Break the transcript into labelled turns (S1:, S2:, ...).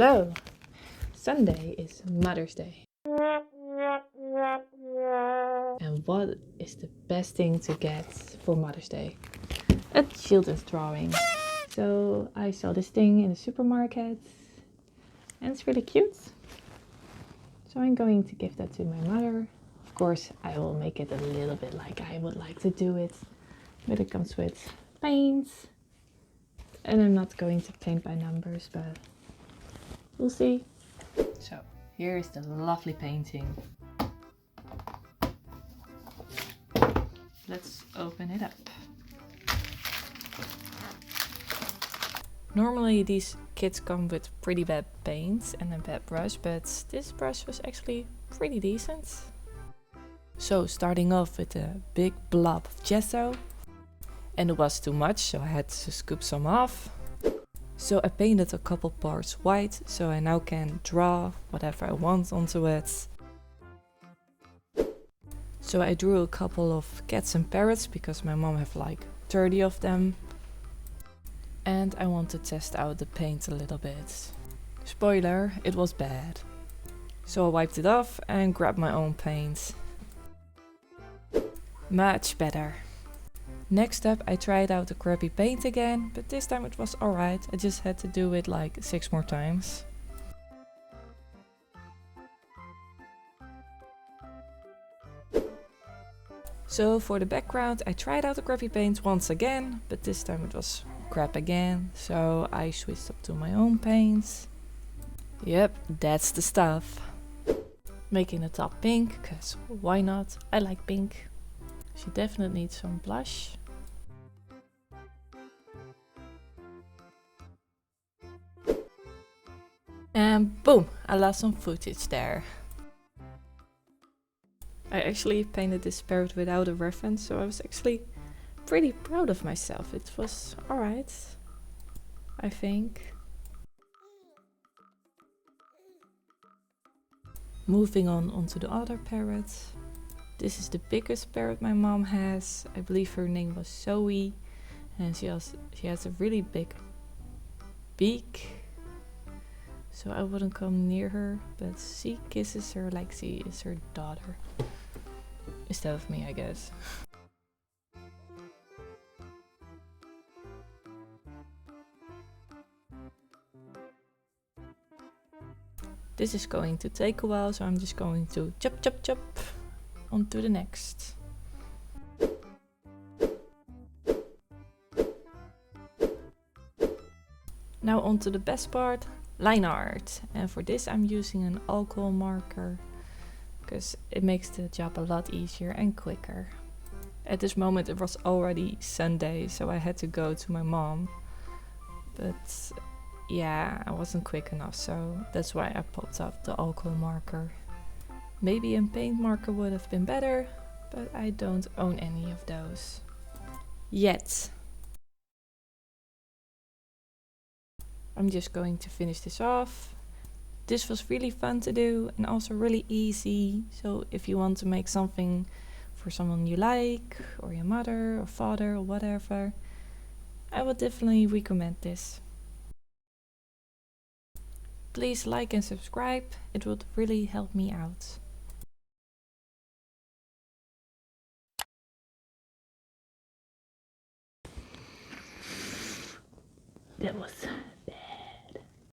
S1: Hello! Sunday is Mother's Day. And what is the best thing to get for Mother's Day? A children's drawing. So I saw this thing in the supermarket and it's really cute. So I'm going to give that to my mother. Of course, I will make it a little bit like I would like to do it. But it comes with paints. And I'm not going to paint by numbers, but we'll see. So here is the lovely painting. Let's open it up. Normally these kits come with pretty bad paints and a bad brush, but this brush was actually pretty decent. So starting off with a big blob of gesso, and it was too much, so I had to scoop some off. So I painted a couple parts white, so I now can draw whatever I want onto it. So I drew a couple of cats and parrots because my mom have like 30 of them. And I want to test out the paint a little bit. Spoiler, it was bad. So I wiped it off and grabbed my own paint. Much better. Next up I tried out the crappy paint again, but this time it was alright. I just had to do it like 6 more times. So for the background I tried out the crappy paint once again, but this time it was crap again. So I switched up to my own paints. Yep, that's the stuff. Making the top pink, cause why not? I like pink. She definitely needs some blush. And boom, I lost some footage there. I actually painted this parrot without a reference, so I was actually pretty proud of myself. It was alright, I think. Moving on onto the other parrot. This is the biggest parrot my mom has. I believe her name was Zoe. And she has a really big beak. So I wouldn't come near her, but she kisses her like she is her daughter. Instead of me, I guess. This is going to take a while, so I'm just going to chop chop chop on to the next. Now on to the best part, line art. And for this I'm using an alcohol marker, because it makes the job a lot easier and quicker. At this moment it was already Sunday, so I had to go to my mom. But yeah, I wasn't quick enough, so that's why I popped up the alcohol marker. Maybe a paint marker would have been better, but I don't own any of those. Yet. I'm just going to finish this off. This was really fun to do and also really easy. So if you want to make something for someone you like, or your mother or father or whatever, I would definitely recommend this. Please like and subscribe, it would really help me out. That was